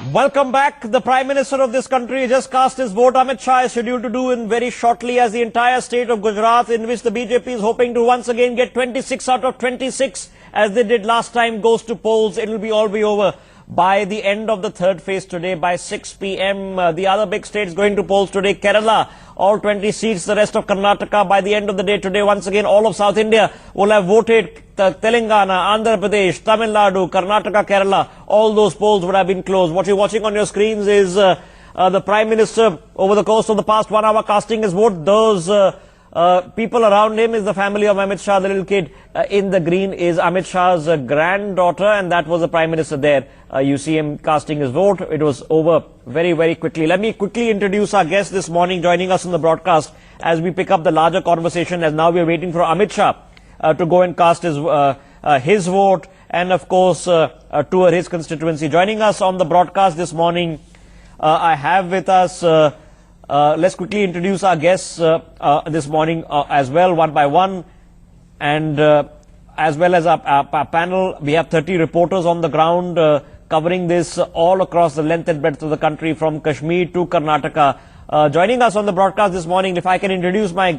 Welcome back. The Prime Minister of this country just cast his vote. Amit Shah is scheduled to do in very shortly as the entire state of Gujarat, in which the BJP is hoping to once again get 26 out of 26 as they did last time, goes to polls. It will all be over by the end of the third phase today by 6 p.m. The other big states going to polls today: Kerala, all 20 seats, the rest of Karnataka. By the end of the day today, once again, all of South India will have voted. Telangana, Andhra Pradesh, Tamil Nadu, Karnataka, Kerala, all those polls would have been closed. What you're watching on your screens is the Prime Minister over the course of the past 1 hour casting his vote. Those people around him is the family of Amit Shah. The little kid in the green is Amit Shah's granddaughter, and that was the Prime Minister there. You see him casting his vote. It was over very, very quickly. Let me quickly introduce our guest this morning joining us in the broadcast as we pick up the larger conversation, as now we are waiting for Amit Shah to go and cast his vote and, of course, tour his constituency. Joining us on the broadcast this morning, I have with us, let's quickly introduce our guests this morning as well, one by one, and as well as our panel. We have 30 reporters on the ground covering this all across the length and breadth of the country, from Kashmir to Karnataka. Joining us on the broadcast this morning, if I can introduce my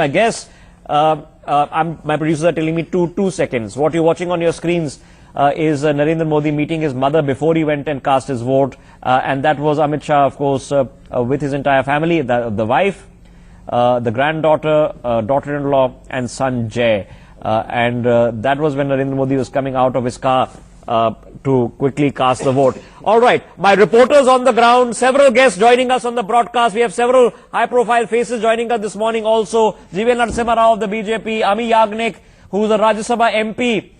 guests. My producers are telling me two seconds. What you're watching on your screens is Narendra Modi meeting his mother before he went and cast his vote, and that was Amit Shah, of course, with his entire family, the wife, the granddaughter, daughter-in-law, and son Jay. And that was when Narendra Modi was coming out of his car to quickly cast the vote. All right, my reporters on the ground, several guests joining us on the broadcast. We have several high-profile faces joining us this morning also. GVL Narasimha Rao of the BJP, Ami Yagnik, who is a Rajya Sabha MP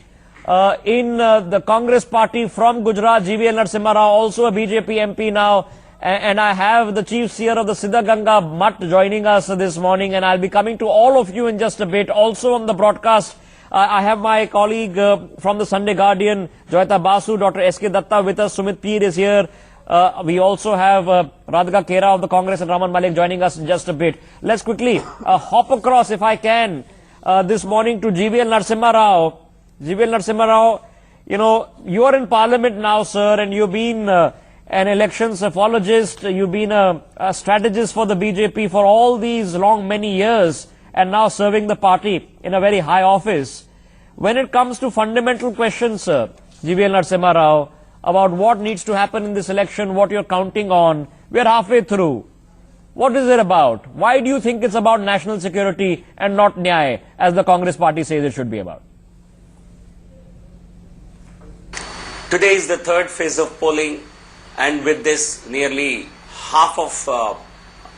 in the Congress party from Gujarat. GVL Narasimha Rao, also a BJP MP now. And I have the chief seer of the Siddhaganga Mutt joining us this morning, and I'll be coming to all of you in just a bit. Also on the broadcast, I have my colleague from the Sunday Guardian, Joyita Basu, Dr. S.K. Datta with us. Sumit is here. We also have Radhika Kera of the Congress and Raman Malik joining us in just a bit. Let's quickly hop across, if I can, this morning to GVL Narasimha Rao. GVL Narasimha Rao, you know, you are in Parliament now, sir, and you've been an elections apologist. You've been a strategist for the BJP for all these many years, and now serving the party in a very high office. When it comes to fundamental questions, sir, GVL Narasimha Rao, about what needs to happen in this election, what you're counting on, we're halfway through. What is it about? Why do you think it's about national security and not Nyay, as the Congress party says it should be about? Today is the third phase of polling, and with this, nearly half of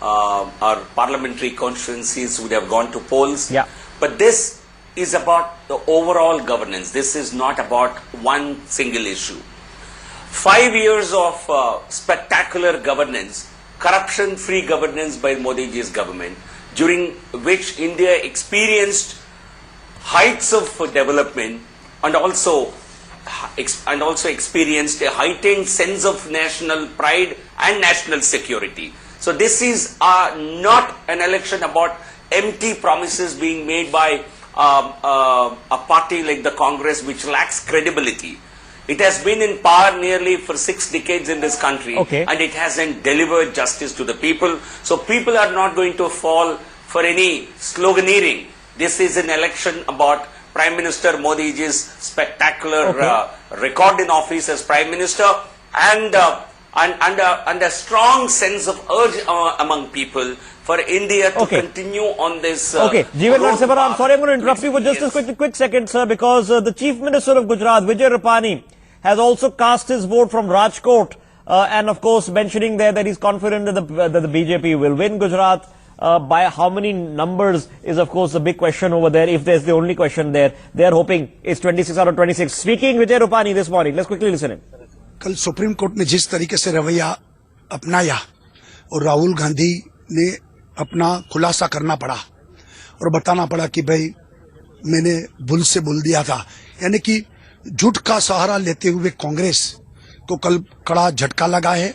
our parliamentary constituencies would have gone to polls. Yeah. But this is about the overall governance. This is not about one single issue. 5 years of spectacular governance, corruption-free governance by Modi ji's government, during which India experienced heights of development and also experienced a heightened sense of national pride and national security. So this is not an election about empty promises being made by a party like the Congress, which lacks credibility. It has been in power nearly for 6 decades in this country, and it hasn't delivered justice to the people. So people are not going to fall for any sloganeering. This is an election about Prime Minister Modi ji's spectacular record in office as Prime Minister, and a strong sense of urge among people for India to continue on this. GVL Narasimha Rao, I'm sorry, I'm going to interrupt you for just a quick second, sir, because the Chief Minister of Gujarat, Vijay Rupani, has also cast his vote from Rajkot, and of course mentioning there that he's confident that the BJP will win Gujarat. By how many numbers is, of course, the big question over there, if there's the only question there. They're hoping it's 26 out of 26. Speaking Vijay Rupani this morning, let's quickly listen in. कल supreme court ने जिस तरीके से रवैया अपनाया और राहुल गांधी ने अपना खुलासा करना पड़ा और बताना पड़ा कि भाई मैंने भूल से बोल दिया था, यानी कि झूठ का सहारा लेते हुए कांग्रेस को कल कड़ा झटका लगा है।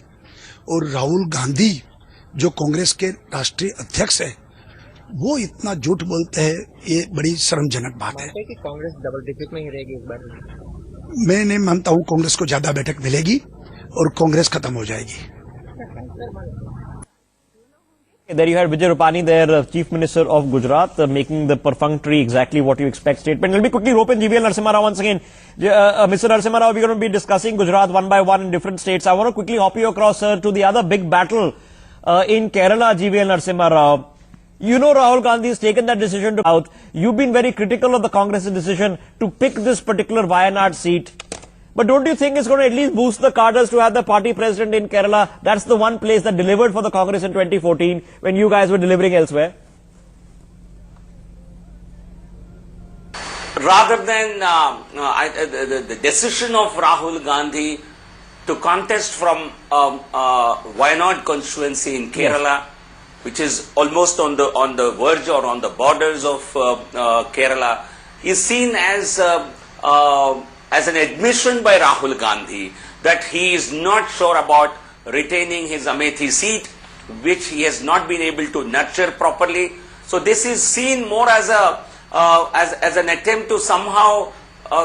और राहुल गांधी जो कांग्रेस के राष्ट्रीय अध्यक्ष है, वो इतना झूठ बोलते हैं, ये बड़ी शर्मजनक बात है। कि कांग्रेस डबल डिजिट में ही रहेगी इस बार? मैं नहीं मानता हूँ कांग्रेस को ज्यादा बैठक मिलेगी। और कांग्रेस खत्म हो जाएगी। There you had Vijay Rupani there, Chief Minister of Gujarat, making the perfunctory exactly what you expect statement. Let me quickly rope in GVL Narasimha Rao once again. Mr. Narasimha Rao, we're going to be discussing Gujarat one by one in different states. I want to quickly hop you across to the other big battle in Kerala, GVL Narasimha Rao. You know Rahul Gandhi has taken that decision to out. You've been very critical of the Congress's decision to pick this particular Wayanad seat. But don't you think it's going to at least boost the cadres to have the party president in Kerala? That's the one place that delivered for the Congress in 2014 when you guys were delivering elsewhere. Rather than the decision of Rahul Gandhi to contest from Wayanad constituency in Kerala, yes, which is almost on the verge or on the borders of Kerala, is seen as an admission by Rahul Gandhi that he is not sure about retaining his Amethi seat, which he has not been able to nurture properly. So this is seen more as an attempt to somehow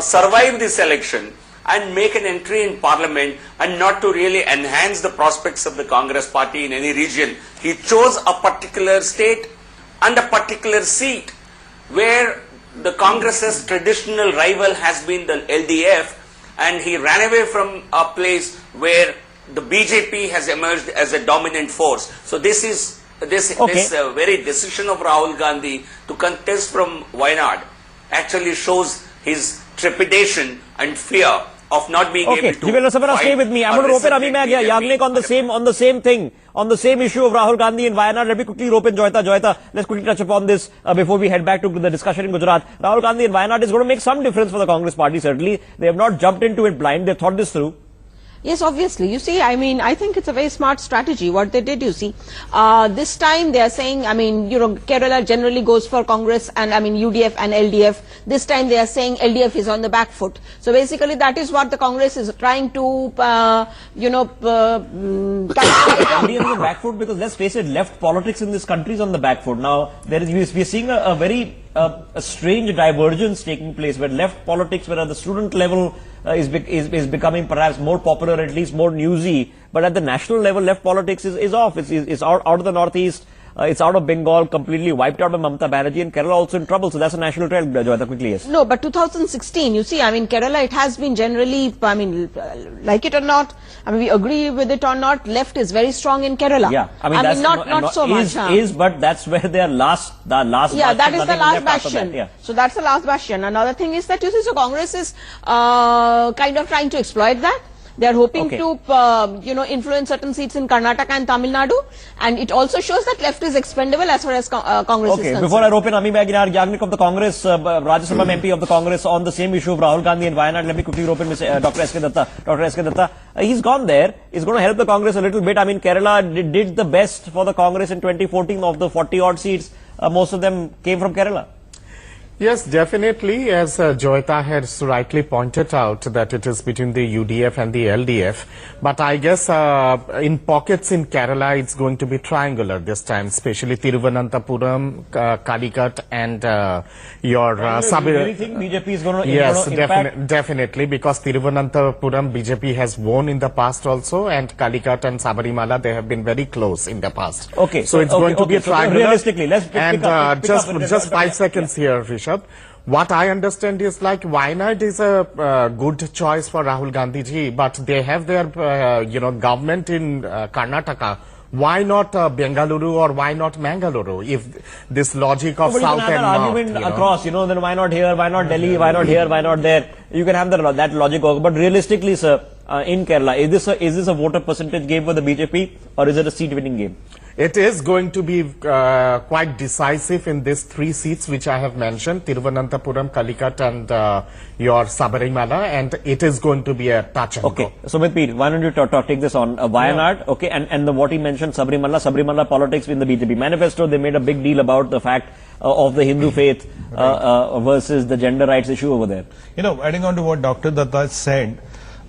survive this election and make an entry in parliament and not to really enhance the prospects of the Congress party in any region. He chose a particular state and a particular seat where the Congress's traditional rival has been the LDF, and he ran away from a place where the BJP has emerged as a dominant force. So this is this very decision of Rahul Gandhi to contest from Wayanad actually shows his trepidation and fear of not being able to stay with me. I'm going to rope in Yagnik on the same thing, on the same issue of Rahul Gandhi in Wayanad. Let me quickly rope in Joyita. Let's quickly touch upon this before we head back to the discussion in Gujarat. Rahul Gandhi in Wayanad is going to make some difference for the Congress party, certainly. They have not jumped into it blind. They thought this through. Yes, obviously. You see, I mean, I think it's a very smart strategy, what they did, you see. This time they are saying, I mean, you know, Kerala generally goes for Congress and, I mean, UDF and LDF. This time they are saying LDF is on the back foot. So basically that is what the Congress is trying to, LDF is on the back foot because, let's face it, left politics in this country is on the back foot. Now, we're seeing a very strange divergence taking place where left politics, where at the student level is becoming perhaps more popular, at least more newsy, but at the national level left politics is off. It's out of the northeast, it's out of Bengal, completely wiped out by Mamata Banerjee, and Kerala also in trouble. So that's a national trend, Joyita, quickly, yes. No, but 2016, you see, I mean, Kerala, it has been generally, I mean, like it or not, I mean, we agree with it or not, left is very strong in Kerala. Yeah, I mean, that's not so much. But that's where their last yeah, that is the last bastion. Yeah. So that's the last bastion. Another thing is that, you see, so Congress is kind of trying to exploit that. They are hoping to, influence certain seats in Karnataka and Tamil Nadu, and it also shows that left is expendable as far as Congress is concerned. Before I open Yagnik of the Congress, Rajya Sabha MP of the Congress on the same issue of Rahul Gandhi and Wayanad, let me quickly open Dr. S.K. Datta. Dr. S.K. Datta, he's gone there. He's going to help the Congress a little bit. I mean, Kerala did the best for the Congress in 2014 of the 40 odd seats. Most of them came from Kerala. Yes, definitely, as Joyita has rightly pointed out, that it is between the UDF and the LDF. But I guess in pockets in Kerala, it's going to be triangular this time, especially Thiruvananthapuram, Calicut, and your Do you think BJP is going to Yes, definitely, because Thiruvananthapuram BJP has won in the past also, and Calicut and Sabarimala, they have been very close in the past. Okay. So it's going to be a triangular. So realistically, let's pick up just 5 seconds here, Rishabh. What I understand is like Wayanad is a good choice for Rahul Gandhi ji, but they have their government in Karnataka. Why not Bengaluru or why not Mangaluru? If this logic of south and north, argument across, then why not here, why not Delhi, why not here, why not there? You can have that logic, but realistically, sir, in Kerala, is this a voter percentage game for the BJP or is it a seat winning game? It is going to be quite decisive in these 3 seats which I have mentioned, Thiruvananthapuram, Calicut and your Sabarimala, and it is going to be a touch and go. Sumit Peer, why don't you take this on Wayanad, and what he mentioned, Sabarimala politics in the BJP manifesto, they made a big deal about the fact of the Hindu faith versus the gender rights issue over there. Adding on to what Dr. Datta said,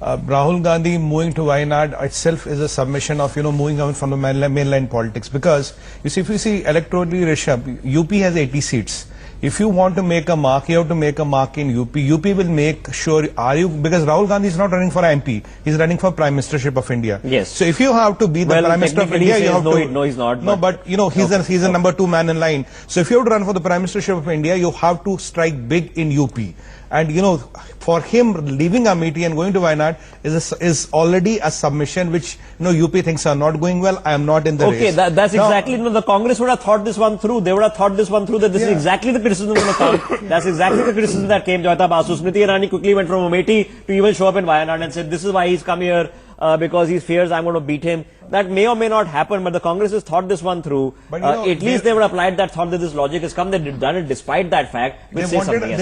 Rahul Gandhi moving to Wayanad itself is a submission of, moving away from the mainline politics. Because, if you see electorally, Rishabh, UP has 80 seats. If you want to make a mark, you have to make a mark in UP. UP will make sure, because Rahul Gandhi is not running for MP, he's running for Prime Ministership of India. Yes. So if you have to be the Prime Minister of India, you have to... No, he's not. No, but you know, he's a number 2 man in line. So if you have to run for the Prime Ministership of India, you have to strike big in UP. And you know, for him leaving Amethi and going to Wayanad is already a submission which, you know, UP thinks are not going well. I am not in the race. Okay, that's exactly, no, the Congress would have thought this one through. They would have thought this one through, that this is exactly the criticism going to come. That's exactly the criticism that came. Joyita Basu, Smriti Irani quickly went from Amethi to even show up in Wayanad and said, this is why he's come here, because he fears I'm going to beat him. That may or may not happen, but the Congress has thought this one through. But you know, at least they would have applied that thought that this logic has come. They've done it despite that fact. They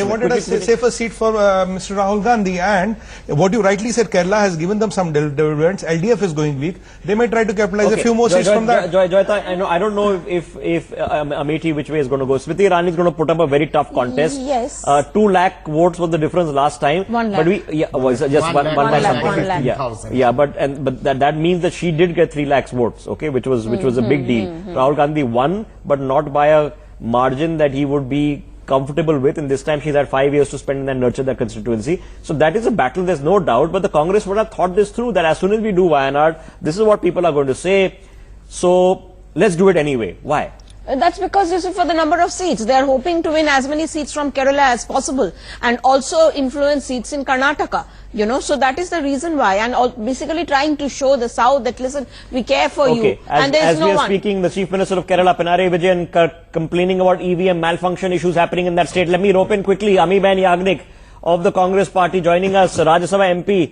wanted a safer seat for Mr. Rahul Gandhi, and what you rightly said, Kerala has given them some dividends. LDF is going weak. They may try to capitalize a few more seats from that. Joyita, I don't know if Amethi which way is going to go. Smriti Irani is going to put up a very tough contest. Yes. 2 lakh votes was the difference last time. 1 lakh. But just 1 lakh. Yeah, but that means that she did get 3 lakhs votes, okay, which was a big deal. Rahul Gandhi won, but not by a margin that he would be comfortable with, and this time she's had 5 years to spend and nurture that constituency. So that is a battle, there's no doubt, but the Congress would have thought this through, that as soon as we do Wayanad, this is what people are going to say, so let's do it anyway. Why? That's because, you see, for the number of seats, they are hoping to win as many seats from Kerala as possible and also influence seats in Karnataka, you know, so that is the reason why, and basically trying to show the South that, listen, we care for you, and there is no one. As we are speaking, the Chief Minister of Kerala, Pinarayi Vijayan, complaining about EVM malfunction issues happening in that state. Let me rope in quickly Amiben Yagnik of the Congress party joining us, Rajya Sabha MP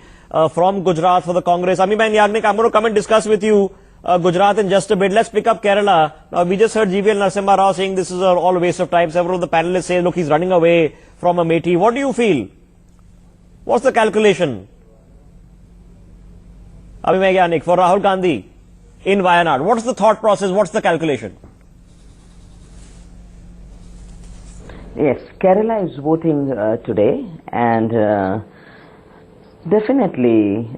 from Gujarat for the Congress. Amiben Yagnik, I'm going to come and discuss with you Gujarat in just a bit. Let's pick up Kerala. Now, we just heard GVL Narasimha Rao saying this is all a waste of time. Several of the panelists say, look, he's running away from Amethi. What do you feel? What's the calculation? Amiben Yagnik, for Rahul Gandhi in Wayanad. What's the thought process? What's the calculation? Yes, Kerala is voting today, and definitely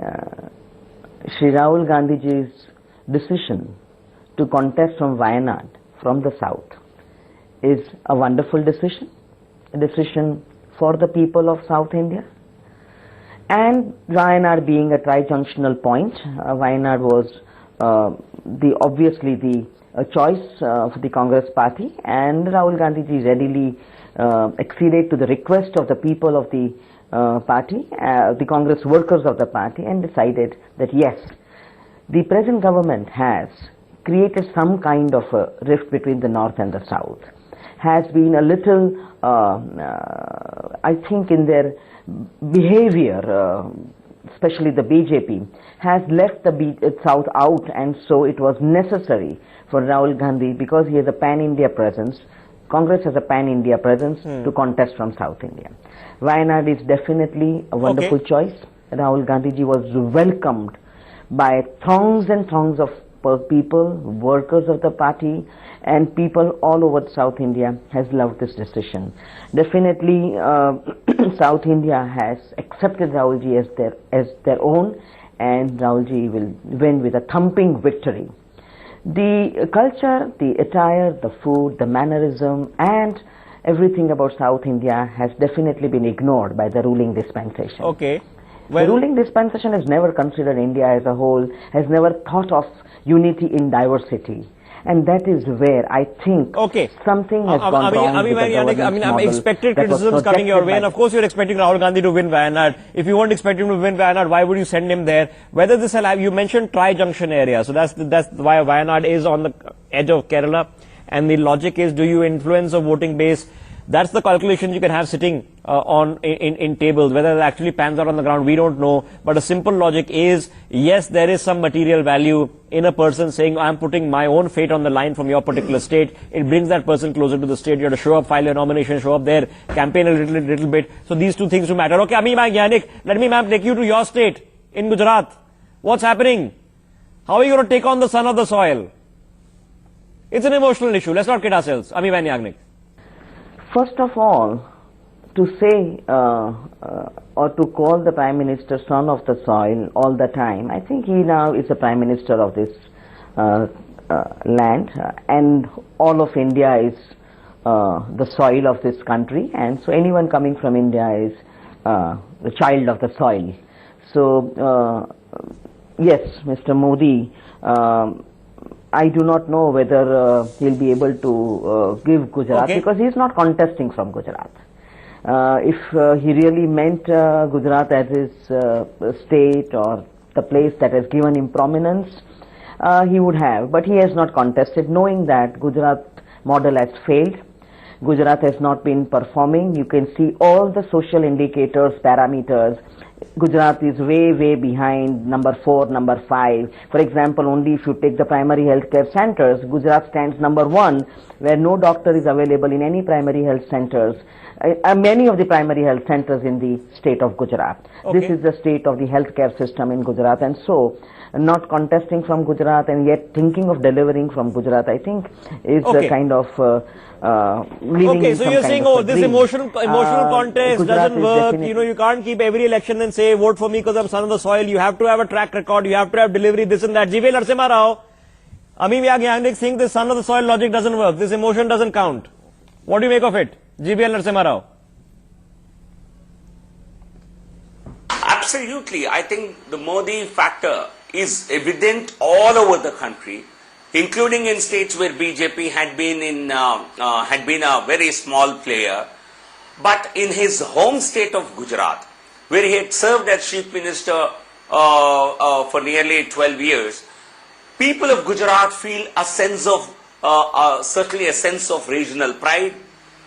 Shri Rahul Gandhiji's decision to contest from Wayanad, from the south, is a wonderful decision, a decision for the people of South India. And Wayanad being a tri-junctional point, Wayanad was obviously the choice for the Congress party, and Rahul Gandhiji readily acceded to the request of the people of the party, the Congress workers of the party, and decided that yes, the present government has created some kind of a rift between the north and the south, has been a little, I think in their behavior, especially the BJP, has left the south out, and so it was necessary for Rahul Gandhi, because he has a pan-India presence, Congress has a pan-India presence, to contest from South India. Wayanad is definitely a wonderful choice. Rahul Gandhiji was welcomed by throngs and throngs of people, workers of the party, and people all over South India has loved this decision. Definitely, South India has accepted Rahulji as their own, and Rahulji will win with a thumping victory. The culture, the attire, the food, the mannerism, and everything about South India has definitely been ignored by the ruling dispensation. Okay. Well, the ruling dispensation has never considered India as a whole, has never thought of unity in diversity. And that is where I think something has gone wrong with the governance model. I expected criticisms coming your way, and of course you're expecting Rahul Gandhi to win Wayanad. If you weren't expecting him to win Wayanad, why would you send him there? Whether this will have, you mentioned tri-junction area, so that's why Wayanad is on the edge of Kerala, and the logic is, do you influence a voting base? That's the calculation you can have sitting in tables. Whether it actually pans out on the ground, we don't know. But a simple logic is, yes, there is some material value in a person saying, I'm putting my own fate on the line from your particular state. It brings that person closer to the state. You have to show up, file your nomination, show up there, campaign a little bit. So these two things do matter. Okay, Amiben Yagnik, let me, ma'am, take you to your state in Gujarat. What's happening? How are you going to take on the son of the soil? It's an emotional issue. Let's not kid ourselves. Amiben Yagnik. First of all, to say or to call the Prime Minister son of the soil all the time, I think he now is the Prime Minister of this land, and all of India is the soil of this country, and so anyone coming from India is the child of the soil. So yes, Mr. Modi, I do not know whether he'll be able to give Gujarat, because he is not contesting from Gujarat. If he really meant Gujarat as his state or the place that has given him prominence, he would have, but he has not contested, knowing that Gujarat model has failed. Gujarat has not been performing. You can see all the social indicators, parameters. Gujarat is way behind number 4, number 5. For example, only if you take the primary healthcare centers, Gujarat stands number 1, where no doctor is available in any primary health centers. Many of the primary health centers in the state of Gujarat. This is the state of the healthcare system in Gujarat, and so not contesting from Gujarat and yet thinking of delivering from Gujarat, I think is a kind of okay, so you're saying, oh, this emotional contest doesn't work. You know, you can't keep every election and say, vote for me because I'm son of the soil. You have to have a track record. You have to have delivery, this and that. G.V. Narasimha Rao, Ami Vyagyandik think this son of the soil logic doesn't work. This emotion doesn't count. What do you make of it? G.V. Narasimha Rao. Absolutely. I think the Modi factor is evident all over the country, including in states where BJP had been a very small player. But in his home state of Gujarat, where he had served as chief minister for nearly 12 years, people of Gujarat feel a sense of, certainly a sense of regional pride.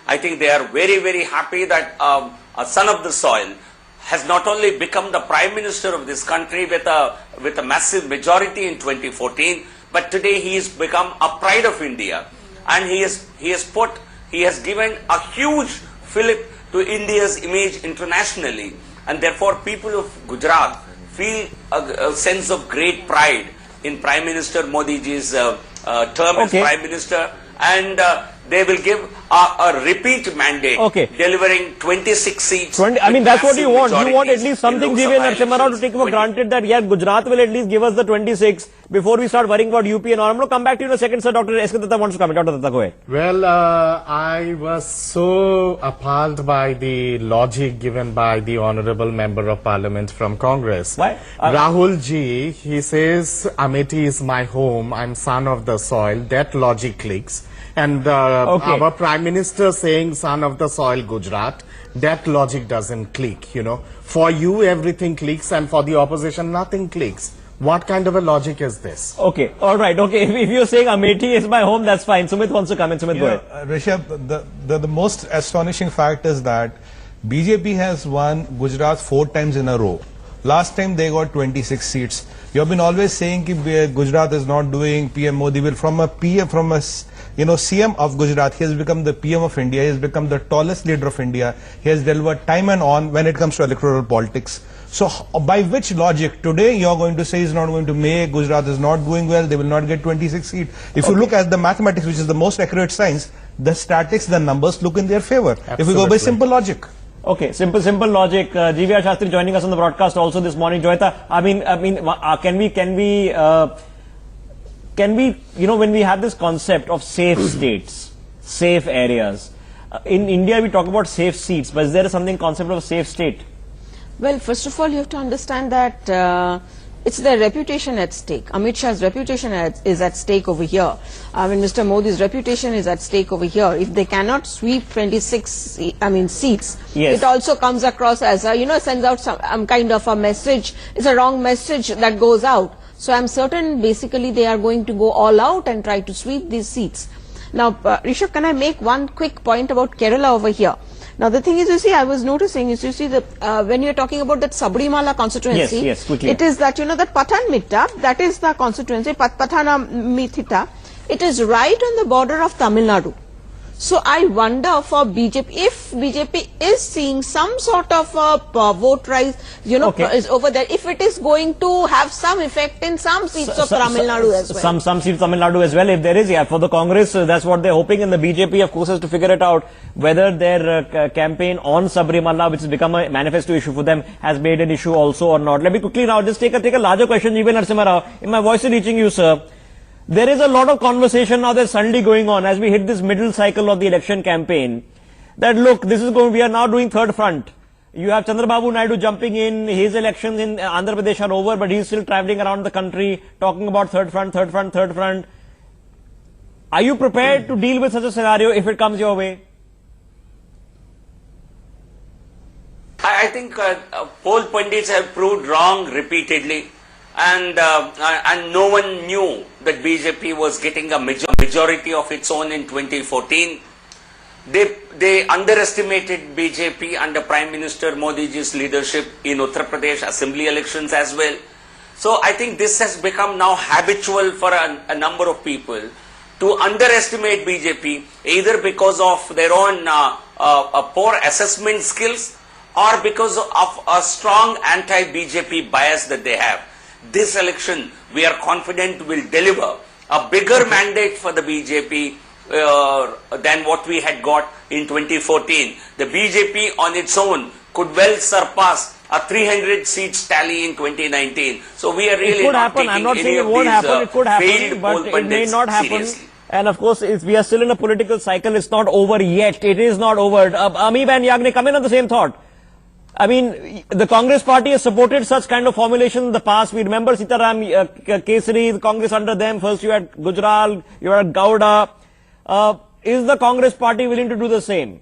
I think they are very happy that a son of the soil has not only become the Prime Minister of this country with a massive majority in 2014, but today he has become a pride of India, and he has given a huge fillip to India's image internationally, and therefore people of Gujarat feel a sense of great pride in Prime Minister Modi ji's term as Prime Minister, and they will give a repeat mandate, delivering 26 seats. I mean, that's what you want. You want at least something, G.V. Narasimha Rao, to take for granted that, yeah, Gujarat will at least give us the 26 before we start worrying about UP and all. I'm going to come back to you in a second, sir. Dr. S.K. Datta wants to comment. Dr. Datta, go ahead. Well, I was so appalled by the logic given by the Honorable Member of Parliament from Congress. Why? Rahul ji, he says, Amethi is my home, I'm son of the soil. That logic clicks. And our Prime Minister saying son of the soil Gujarat, that logic doesn't click, you know. For you, everything clicks, and for the opposition, nothing clicks. What kind of a logic is this? Okay, all right, okay. If you're saying Amethi is my home, that's fine. Sumit wants to come in. Sumit, go ahead. Rishabh, the most astonishing fact is that BJP has won Gujarat 4 times in a row. Last time they got 26 seats. You have been always saying that Gujarat is not doing, PM Modi will, from a CM of Gujarat, he has become the PM of India, he has become the tallest leader of India, he has delivered time and on when it comes to electoral politics. So by which logic today you are going to say he's not going to make, Gujarat is not doing well, they will not get 26 seats. If you look at the mathematics, which is the most accurate science, the statistics, the numbers look in their favor. Absolutely. If we go by simple logic. Okay, simple logic. G.V.R. Shastri joining us on the broadcast also this morning. Joyita, I mean, can we, you know, when we have this concept of safe states, safe areas, in India we talk about safe seats, but is there something concept of a safe state? Well, first of all, you have to understand that it's their reputation at stake. Amit Shah's reputation is at stake over here. I mean, Mr. Modi's reputation is at stake over here. If they cannot sweep 26, seats, it also comes across as a, you know, sends out some kind of a message. It's a wrong message that goes out. So I'm certain basically they are going to go all out and try to sweep these seats. Now, Rishabh, can I make one quick point about Kerala over here? Now, the thing is, you see, I was noticing, is you see, when you're talking about that Sabrimala constituency, quickly. It is that, you know, that Pathanamthitta, that is the constituency, Pathanamthitta, it is right on the border of Tamil Nadu. So I wonder for BJP, if BJP is seeing some sort of a vote rise, you know, is over there, if it is going to have some effect in some seats of Tamil Nadu as well. Some seats of Tamil Nadu as well, if there is, for the Congress, that's what they're hoping, and the BJP, of course, has to figure it out, whether their campaign on Sabrimala, which has become a manifesto issue for them, has made an issue also or not. Let me quickly now just take a larger question, G.V. Narasimha Rao. If my voice is reaching you, sir, There is a lot of conversation now that's suddenly going on as we hit this middle cycle of the election campaign. That look, this is going. We are now doing third front. You have Chandrababu Naidu jumping in. His elections in Andhra Pradesh are over, but he's still traveling around the country talking about third front, third front, third front. Are you prepared to deal with such a scenario if it comes your way? I think poll pundits have proved wrong repeatedly, and no one knew that BJP was getting a majority of its own in 2014. They underestimated BJP under Prime Minister Modi's leadership in Uttar Pradesh assembly elections as well. So I think this has become now habitual for a number of people to underestimate BJP, either because of their own poor assessment skills or because of a strong anti-BJP bias that they have. This election, we are confident, will deliver a bigger mandate for the BJP than what we had got in 2014. The BJP on its own could well surpass a 300 seats tally in 2019. So we are really it could happen. I'm not saying it won't happen. It could happen, but it may not happen. Seriously. And of course, we are still in a political cycle. It's not over yet. It is not over. Amib and Yagne, come in on the same thought. I mean, the Congress party has supported such kind of formulation in the past. We remember Sitaram Kesari, the Congress under them. First you had Gujral, you had Gowda. Is the Congress party willing to do the same?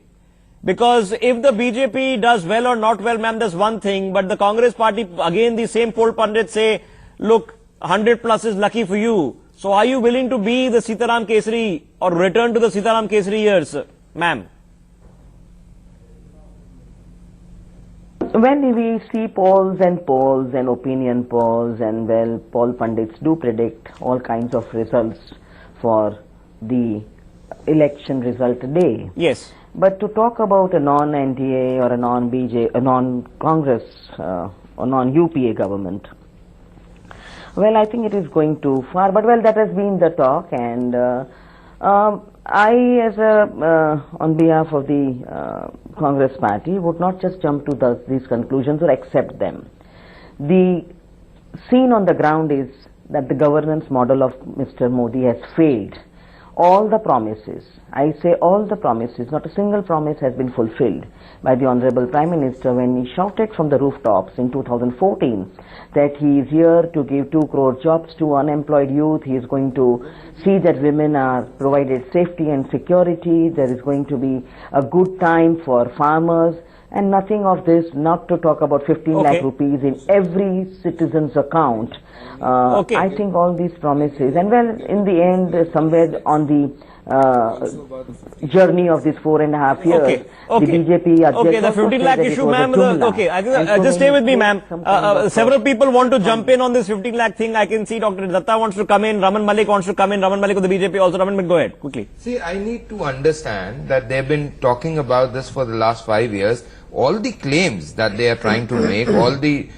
Because if the BJP does well or not well, ma'am, that's one thing. But the Congress party, again, the same poll pundits say, look, 100 plus is lucky for you. So are you willing to be the Sitaram Kesari or return to the Sitaram Kesari years, ma'am? When we see polls and opinion polls, and well, poll pundits do predict all kinds of results for the election result day. Yes. But to talk about a non-NDA or a non-BJ, a non-Congress or non-UPA government, well, I think it is going too far. But well, that has been the talk, and I, as on behalf of the Congress party, would not just jump to these conclusions or accept them. The scene on the ground is that the governance model of Mr. Modi has failed. All the promises, I say all the promises, not a single promise has been fulfilled by the Honorable Prime Minister when he shouted from the rooftops in 2014 that he is here to give 2 crore jobs to unemployed youth. He is going to see that women are provided safety and security. There is going to be a good time for farmers, and nothing of this, not to talk about 15 lakh rupees in every citizen's account. I think all these promises, and well, in the end, somewhere on the journey of these 4.5 years, the BJP... the 15 lakh issue, ma'am. I think, just stay with me, ma'am. Several people want to jump in on this 15 lakh thing. I can see Dr. Datta wants to come in, Raman Malik wants to come in, Raman Malik of the BJP also. Raman, go ahead, quickly. See, I need to understand that they've been talking about this for the last 5 years. All the claims that they are trying to make, all the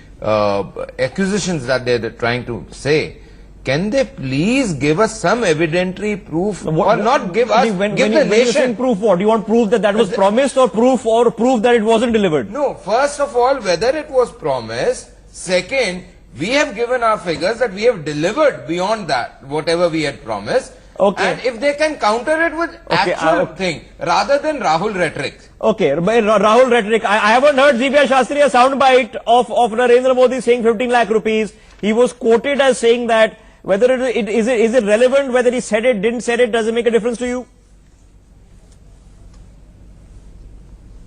accusations that they're trying to say, can they please give us some evidentiary proof, or not give us, give the nation proof? What do you want? Proof that was promised, or proof that it wasn't delivered? No, first of all, whether it was promised. Second, we have given our figures that we have delivered beyond that, whatever we had promised. And if they can counter it with actual thing rather than Rahul rhetoric. Rahul rhetoric. I haven't heard Zivya Shastri a soundbite of Narendra Modi saying 15 lakh rupees. He was quoted as saying that. Whether is it relevant, whether he said it, didn't say it, does it make a difference to you?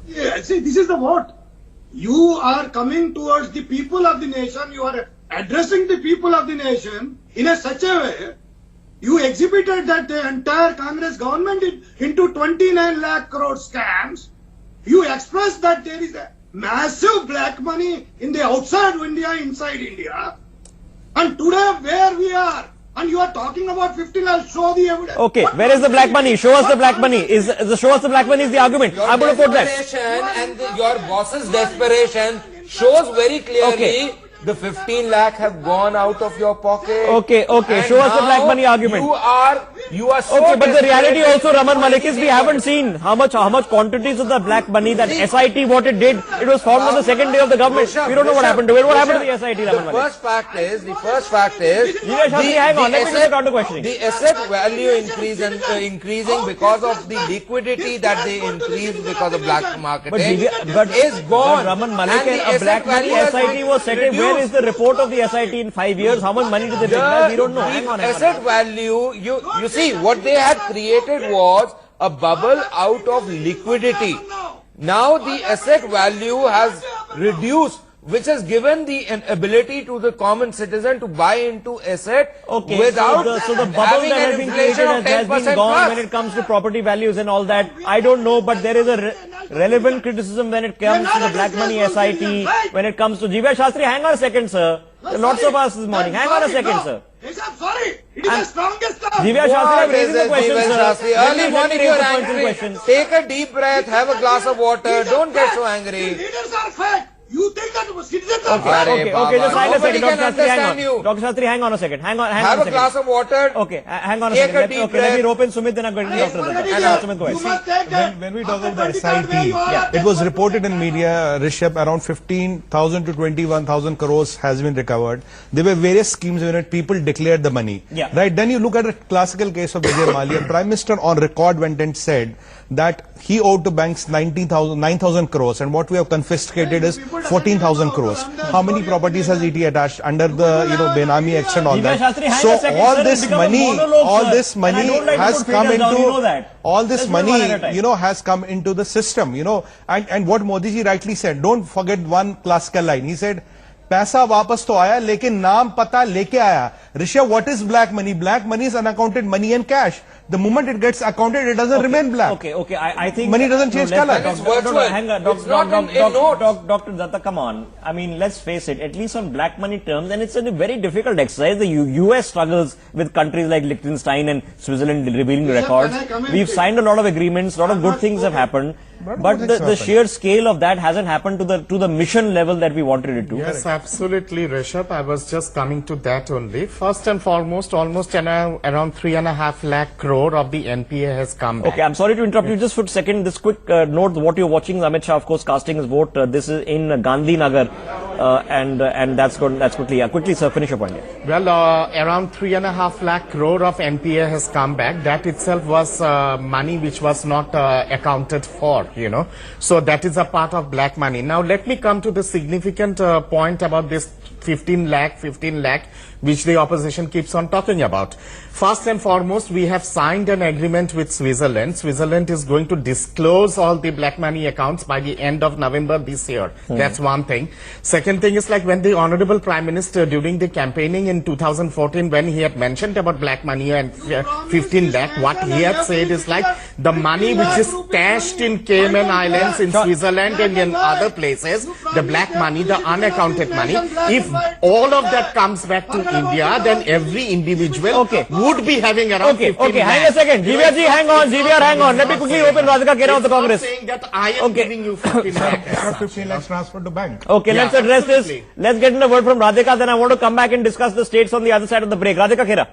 Yeah, see, this is the vote. You are coming towards the people of the nation, you are addressing the people of the nation in such a way, you exhibited that the entire Congress government into 29 lakh crore scams. You expressed that there is a massive black money in the outside India, inside India. And today where we are, and you are talking about 15 lakh, show the evidence. Where is the black money? Show us the black money. Show us the black money is the argument. Your I'm going to quote that. And your boss's desperation shows very clearly the 15 lakh have gone out of your pocket. Show us the black money argument. You are You are so Okay, but the reality desperate also, Raman Malik, is we anything haven't seen how much quantities of the black money that SIT, what it did, it was found on the second day of the government. We don't know what happened to it. What happened to the SIT, Raman Malik? The first fact is, hang on, let me just counter questioning. the asset value increasing because of the liquidity that they increased because of black marketing is gone. But Raman Malik, And the a black money asset value SIT was set. reduced. Where is the report of the SIT in 5 years? How much money did they make? We don't know. Hang on. Asset value, you see, what they had created was a bubble out of liquidity. Now the asset value has reduced, which has given the ability to the common citizen to buy into asset without so the bubble having that an has been created inflation of has 10% been gone plus. when it comes to property values and all that. I don't know, but there is a relevant criticism when it comes to the black money SIT, when it comes to Jivya Shastri. Hang on a second, sir. Lots of us this morning. Hang on a second, sir. I'm sorry. It is the strongest term. Jivya Shastri, I'm raising the question, Jivya sir. Shastri? Early morning you're angry. Questions. Take a deep breath, have a glass of water, don't get so angry. Leaders are fake. You think that citizens are fake? Okay, just hang a second. Nobody can Dr. Shastri, hang understand you. on. Dr. Shastri, hang on a second. Hang on Have a a second. glass of water. Okay, hang on a Take second. a deep Let me breath. rope in Sumit, then I'm going to Dr. Datta. Sumit, go You ahead. must take that. When we talk After about the 23rd where SIT, you are, it was reported in media, Rishabh, around 15,000 to 21,000 crores has been recovered. There were various schemes in it, people declared the money. Yeah. Right, then you look at a classical case of Vijay Mallya. Prime Minister on record went and said that he owed to banks 9,000 crores, and what we have confiscated is 14,000 crores. How many properties has ET attached under the Benami Act and all Jivya that? Shastri, hang So a second, all sir, this it's become a money, monologue, all sir. this And I money don't like to has put come fingers down, into you know that. all this Let's move on at a money, time. has come into the system, and what Modi ji rightly said, don't forget one classical line. He said, पैसा वापस तो आया लेकिन नाम पता लेके आया. Rishabh, what is black money? Black money is unaccounted money and cash. The moment it gets accounted, it doesn't remain black. Okay. I think Money doesn't change color. It's virtual. Hang on, It's not in notes. Dr. Datta, come on. I mean, let's face it. At least on black money terms, and it's a very difficult exercise. The US struggles with countries like Liechtenstein and Switzerland revealing records. We've signed a lot of agreements. A lot of good things have happened. But the sheer scale of that hasn't happened to the mission level that we wanted it to. Yes, absolutely, Rishabh. I was just coming to that only. First and foremost, almost around 3.5 lakh crore of the NPA has come back. Okay, I'm sorry to interrupt you just for a second. This quick note, what you're watching, Amit Shah, of course, casting his vote. This is in Gandhinagar, and that's quickly. Quickly, sir, finish your point. Yeah. Well, around 3.5 lakh crore of NPA has come back. That itself was money which was not accounted for, So that is a part of black money. Now, let me come to the significant point about this 15 lakh, which the opposition keeps on talking about. First and foremost, we have signed an agreement with Switzerland. Switzerland is going to disclose all the black money accounts by the end of November this year. That's one thing. Second thing is like when the Honorable Prime Minister during the campaigning in 2014, when he had mentioned about black money and 15 lakh, what he had said is like the money which is stashed in Cayman Islands, in Switzerland and in other places, the black money, the unaccounted money, if all of that comes back to India, then every individual would be having around 15 Okay, lakh. hang a second. Jivya ji, hang on. Let me quickly open Radhika Kera of the Congress. Saying that I am giving you 15 lakh. 15 lakhs transferred to bank. Okay, Yeah, let's address absolutely. this. Let's get in a word from Radhika, then I want to come back and discuss the states on the other side of the break. Radhika Kera.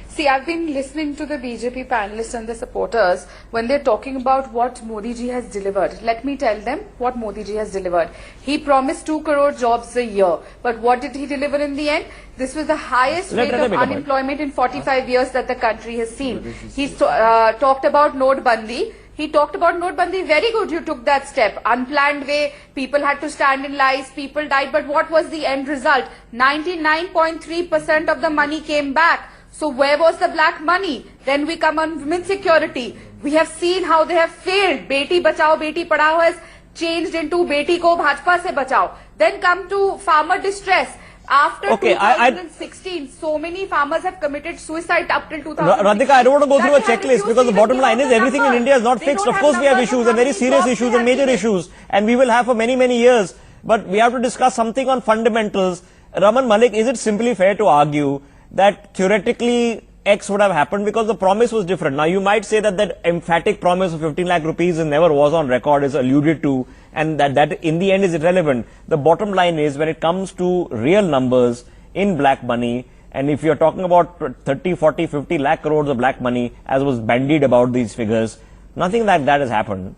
See, I've been listening to the BJP panelists and the supporters when they're talking about what Modi ji has delivered. Let me tell them what Modi ji has delivered. He promised 2 crore jobs a year. But what did he deliver in the end? This was the highest rate of unemployment in 45 years that the country has seen. He talked about Note Bandi. He talked about Note Bandi. Very good, you took that step. Unplanned way, people had to stand in lines, people died. But what was the end result? 99.3% of the money came back. So where was the black money? Then we come on women's security. We have seen how they have failed. Beti Bachao, Beti Padhao has changed into Beti Ko Bhajpa Se Bachao. Then come to farmer distress. After 2016, so many farmers have committed suicide up till 2016. Radhika, I don't want to go through a checklist because the bottom line is everything in India is not fixed. Of course, we have issues and very serious issues and major issues, and we will have for many, many years. But we have to discuss something on fundamentals. Raman Malik, is it simply fair to argue that theoretically X would have happened because the promise was different? Now, you might say that that emphatic promise of 15 lakh rupees never was on record, is alluded to, and that in the end is irrelevant. The bottom line is when it comes to real numbers, in black money. And if you're talking about 30, 40, 50 lakh crores of black money, as was bandied about these figures, nothing like that has happened.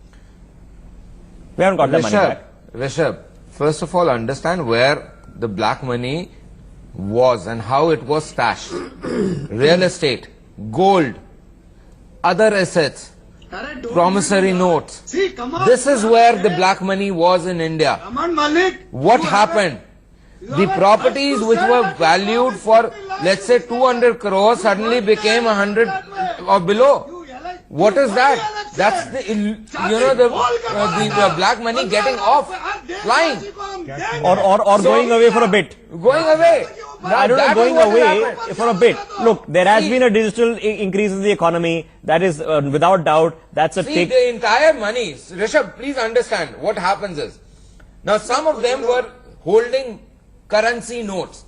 We haven't got the money back. Rishabh, first of all, understand where the black money was and how it was stashed. Real estate, gold, other assets, promissory notes. See, come on, This is where the black money was in India. Come on, Malik. What happened? The properties which were valued for, let's say, 200 crores suddenly became 100 or below. What is that? That's the, the black money getting off, flying. Or going away for a bit. Going away. I don't know, going away for a bit. Look, there has been a digital increase in the economy. That is, without doubt, that's a See, the entire money, Rishabh, please understand, what happens is, now some of them were holding currency notes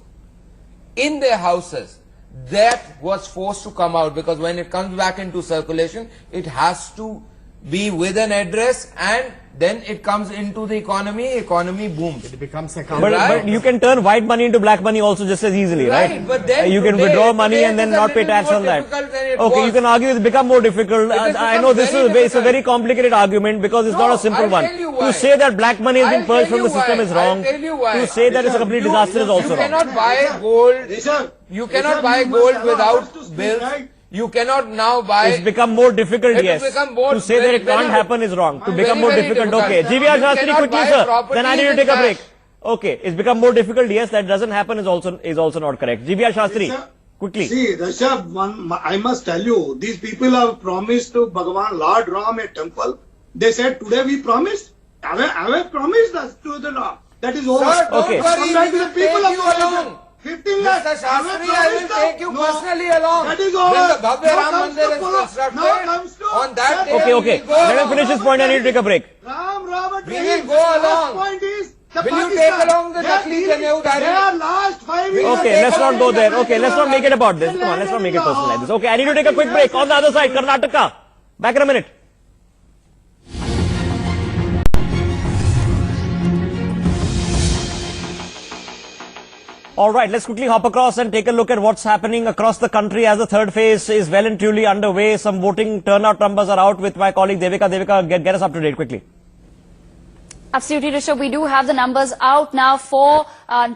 in their houses. That was forced to come out because when it comes back into circulation, it has to be with an address and then it comes into the economy booms. It becomes a But you can turn white money into black money also just as easily, right? But then you can withdraw money and then not pay tax on that. Okay, you can argue it's become more difficult. I know this is a very complicated argument because it's not a simple one. To say that black money has been purged from the system is wrong. To say that it's a complete disaster is also wrong. You cannot buy gold. You cannot buy gold without bills. You cannot now buy... It's become more difficult, yes. To say that it can't happen is wrong. To become more difficult, okay. GVR Shastri, quickly, sir. Then I need to take a break. Okay, it's become more difficult, yes. That doesn't happen is also not correct. GVR Shastri, quickly. See, Rishabh, I must tell you, these people have promised to Bhagavan Lord Ram a temple. They said, today we promised. Have I promised us to the law? That is over. Sir, don't Okay. worry, we will take you along. 15 lakhs. Mr. Shastri, I will take you personally along. That is over. When the Bhavya Ram Now Mandir is comes to constructed, on that day Okay, we okay. will go Let him along. finish his point. I need to take a break. Ram, Robert, We will go along. Point is, the Will you Pakistan, take along the they are Nakli dealing- Janeudhari? They are last 5 years. Okay, let's not go there. Okay, let's not make it about this. Come on, let's not make it personal like this. Okay, I need to take a quick break. On the other side, Karnataka. Back in a minute. All right, let's quickly hop across and take a look at what's happening across the country as the third phase is well and truly underway. Some voting turnout numbers are out with my colleague Devika. Devika, get us up to date quickly. Absolutely, Rishabh. We do have the numbers out now for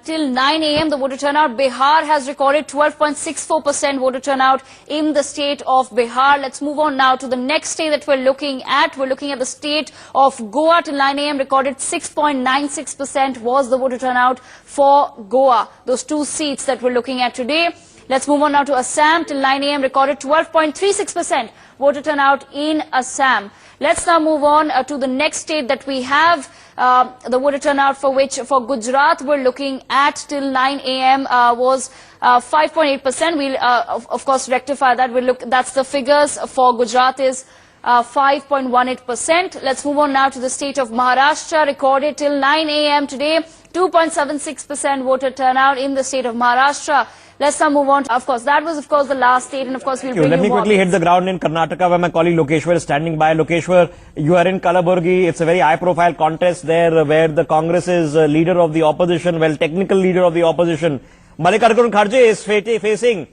till 9 a.m. the voter turnout. Bihar has recorded 12.64% voter turnout in the state of Bihar. Let's move on now to the next state that we're looking at. We're looking at the state of Goa. Till 9 a.m. recorded 6.96% was the voter turnout for Goa. Those two seats that we're looking at today. Let's move on now to Assam. Till 9 a.m. recorded 12.36% voter turnout in Assam. Let's now move on to the next state that we have. The voter turnout for Gujarat we're looking at till 9 a.m. was 5.8%. We'll of course rectify that. That's the figures for Gujarat is 5.18%. Let's move on now to the state of Maharashtra. Recorded till 9 a.m. today, 2.76% voter turnout in the state of Maharashtra. Let's now move on. Of course, that was of course the last state, and of course we'll bring you Let me more quickly hit updates. the ground in Karnataka where my colleague Lokeshwar is standing by. Lokeshwar, you are in Kalaburgi. It's a very high-profile contest there where the Congress is leader of the opposition, well, technical leader of the opposition. Mallikarjun Kharge is facing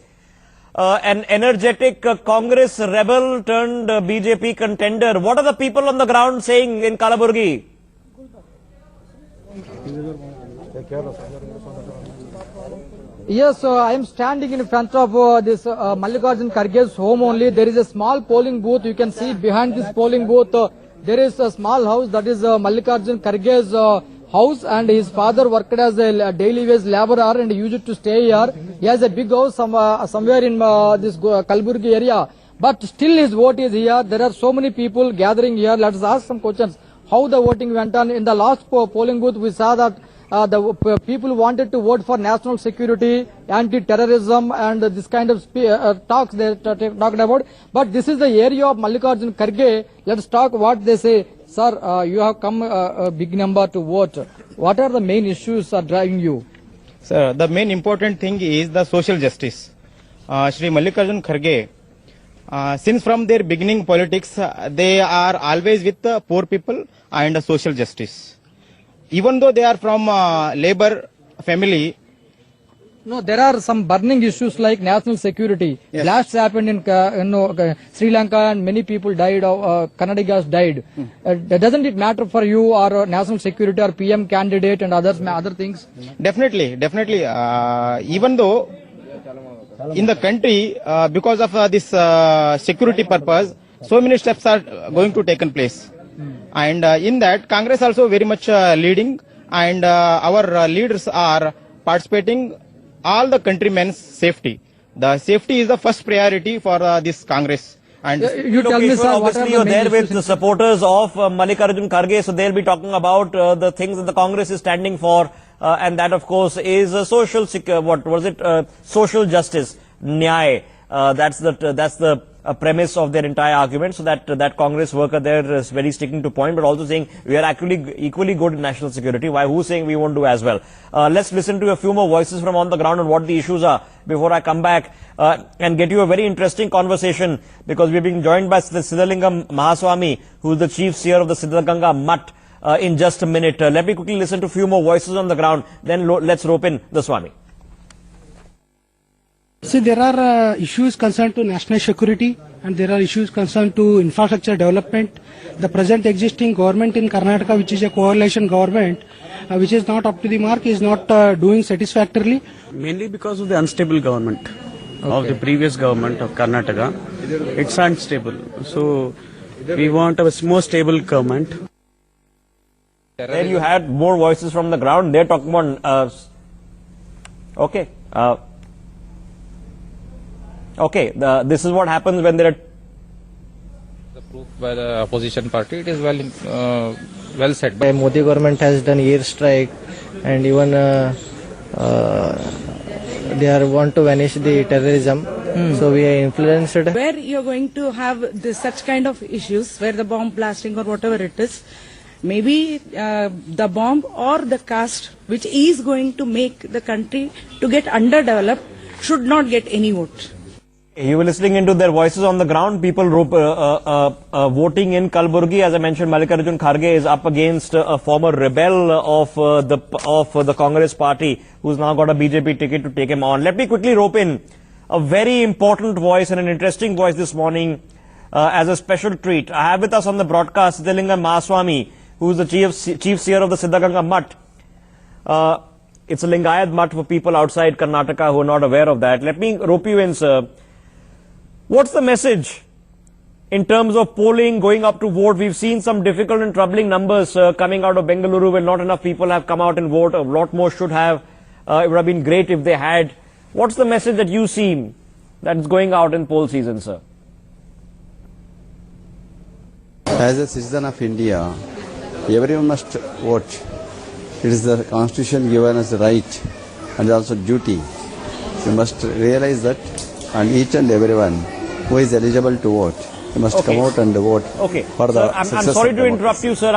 an energetic Congress rebel turned BJP contender. What are the people on the ground saying in Kalaburgi? Yes, I am standing in front of this Mallikarjun Kharge's home only. There is a small polling booth. You can see behind this polling booth, there is a small house that is Mallikarjun Kharge's house, and his father worked as a daily wage laborer and used to stay here. He has a big house somewhere in this Kalaburgi area, but still his vote is here. There are so many people gathering here. Let us ask some questions. How the voting went on. In the last polling booth, we saw that the people wanted to vote for national security, anti-terrorism, and this kind of talks they talked about. But this is the area of Mallikarjun Kharge. Let's talk what they say. Sir, you have come a big number to vote. What are the main issues driving you? Sir, the main important thing is the social justice. Shri Mallikarjun Kharge, since from their beginning politics, they are always with the poor people and social justice. Even though they are from labor family, No, there are some burning issues like national security. Yes. Blasts happened in Sri Lanka and many people died. Kannadigas died. Doesn't it matter for you or national security or PM candidate and other things? Definitely. Even though in the country, because of this security purpose, so many steps are going to take place. And in that, Congress also very much leading, and our leaders are participating all the countrymen's safety. The safety is the first priority for this Congress. And you tell me, sir, obviously you're there with the supporters of Mallikarjun Kharge, so they'll be talking about the things that the Congress is standing for, and that of course is social social justice, nyay. That's the premise of their entire argument. So that Congress worker there is very sticking to point, but also saying we are actually equally good in national security. Why? Who's saying we won't do as well? Let's listen to a few more voices from on the ground on what the issues are before I come back and get you a very interesting conversation, because we're being joined by Siddhalingam Mahaswamy, who is the chief seer of the Siddhaganga Mutt, in just a minute. Let me quickly listen to a few more voices on the ground, then let's rope in the Swami. See, there are issues concerned to national security and there are issues concerned to infrastructure development. The present existing government in Karnataka, which is a coalition government, which is not up to the mark, is not doing satisfactorily. Mainly because of the unstable government of the previous government of Karnataka. It's unstable. So, we want a more stable government. Then you had more voices from the ground. They're talking about, this is what happens when there are... The proof by the opposition party, it is well said. The Modi government has done airstrike, and even they want to vanish the terrorism. So we are influenced. Where you are going to have such kind of issues, where the bomb blasting or whatever it is, maybe the bomb or the caste which is going to make the country to get underdeveloped should not get any vote. You were listening into their voices on the ground. People voting in Kalburgi. As I mentioned, Mallikarjun Kharge is up against a former rebel of the Congress party, who's now got a BJP ticket to take him on. Let me quickly rope in a very important voice and an interesting voice this morning as a special treat. I have with us on the broadcast Siddhalingam Mahaswamy, who is the chief seer of the Siddhaganga Mutt. It's a Lingayat Mutt for people outside Karnataka who are not aware of that. Let me rope you in, sir. What's the message in terms of polling, going up to vote? We've seen some difficult and troubling numbers coming out of Bengaluru, where not enough people have come out and vote. A lot more should have. It would have been great if they had. What's the message that you see that's going out in poll season, sir? As a citizen of India, everyone must vote. It is the constitution given us the right and also duty. You must realize that, and each and everyone who is eligible to vote, you must come out and vote for the success. I'm sorry to interrupt you, sir.